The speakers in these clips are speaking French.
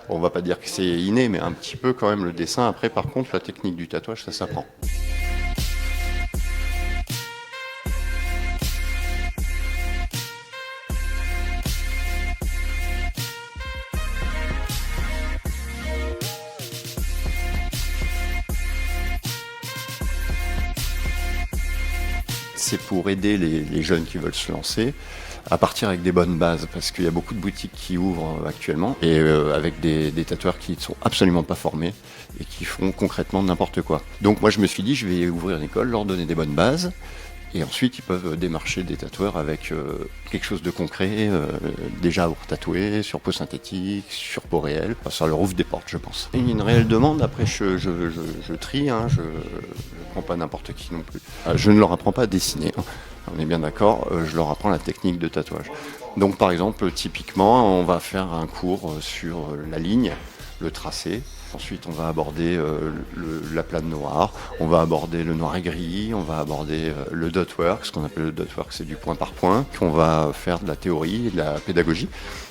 On va pas dire que c'est inné, mais un petit peu quand même le dessin. Après, par contre, la technique du tatouage, ça s'apprend. C'est pour aider les jeunes qui veulent se lancer à partir avec des bonnes bases, parce qu'il y a beaucoup de boutiques qui ouvrent actuellement, et avec des tatoueurs qui ne sont absolument pas formés et qui font concrètement n'importe quoi. Donc moi je me suis dit, je vais ouvrir une école, leur donner des bonnes bases, et ensuite ils peuvent démarcher des tatoueurs avec quelque chose de concret, déjà pour tatouer, sur peau synthétique, sur peau réelle. Ça leur ouvre des portes, je pense. Et il y a une réelle demande, après je trie, hein, je prends pas n'importe qui non plus. Je ne leur apprends pas à dessiner, hein. On est bien d'accord, je leur apprends la technique de tatouage. Donc par exemple, typiquement, on va faire un cours sur la ligne, le tracé. Ensuite, on va aborder l'aplat noir, on va aborder le noir et gris, on va aborder le dot work. Ce qu'on appelle le dot work, c'est du point par point. On va faire de la théorie et de la pédagogie.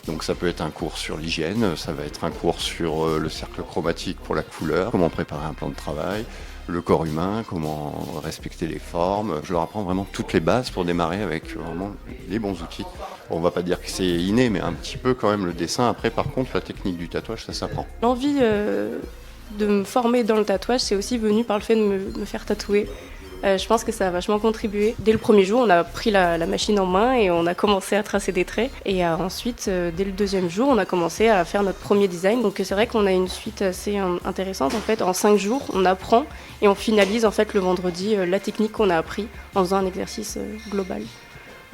Donc ça peut être un cours sur l'hygiène, ça va être un cours sur le cercle chromatique pour la couleur, comment préparer un plan de travail, le corps humain, comment respecter les formes. Je leur apprends vraiment toutes les bases pour démarrer avec vraiment les bons outils. On va pas dire que c'est inné, mais un petit peu quand même le dessin. Après, par contre, la technique du tatouage, ça s'apprend. L'envie de me former dans le tatouage, c'est aussi venu par le fait de me faire tatouer. Je pense que ça a vachement contribué. Dès le premier jour, on a pris la machine en main et on a commencé à tracer des traits. Et ensuite, dès le deuxième jour, on a commencé à faire notre premier design. Donc c'est vrai qu'on a une suite assez intéressante. En fait, en 5 jours, on apprend et on finalise en fait le vendredi la technique qu'on a appris en faisant un exercice global.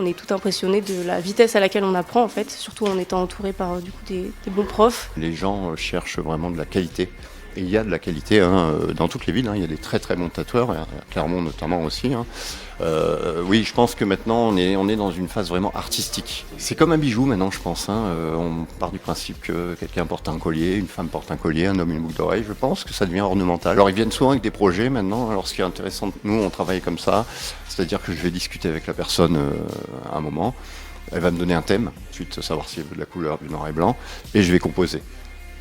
On est tout impressionné de la vitesse à laquelle on apprend en fait, surtout en étant entouré par du coup des bons profs. Les gens cherchent vraiment de la qualité. Et il y a de la qualité hein, dans toutes les villes, hein. Il y a des très très bons tatoueurs, à Clermont notamment aussi, hein. Oui, je pense que maintenant on est dans une phase vraiment artistique. C'est comme un bijou maintenant, je pense, hein. On part du principe que quelqu'un porte un collier, une femme porte un collier, un homme une boucle d'oreille. Je pense que ça devient ornemental. Alors ils viennent souvent avec des projets maintenant. Alors ce qui est intéressant, nous on travaille comme ça, c'est-à-dire que je vais discuter avec la personne à un moment. Elle va me donner un thème, ensuite savoir si elle veut de la couleur, du noir et blanc, et je vais composer.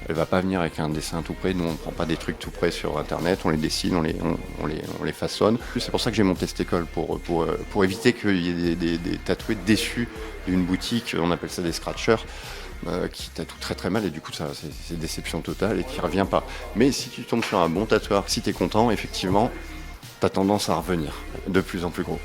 Elle va pas venir avec un dessin tout prêt. Nous, on ne prend pas des trucs tout prêts sur Internet. On les dessine, on les façonne. C'est pour ça que j'ai monté cette école, pour éviter qu'il y ait des tatoués déçus d'une boutique. On appelle ça des scratchers, qui tatouent très très mal. Et du coup, c'est déception totale et qui ne revient pas. Mais si tu tombes sur un bon tatoueur, si tu es content, effectivement, tu as tendance à revenir de plus en plus gros.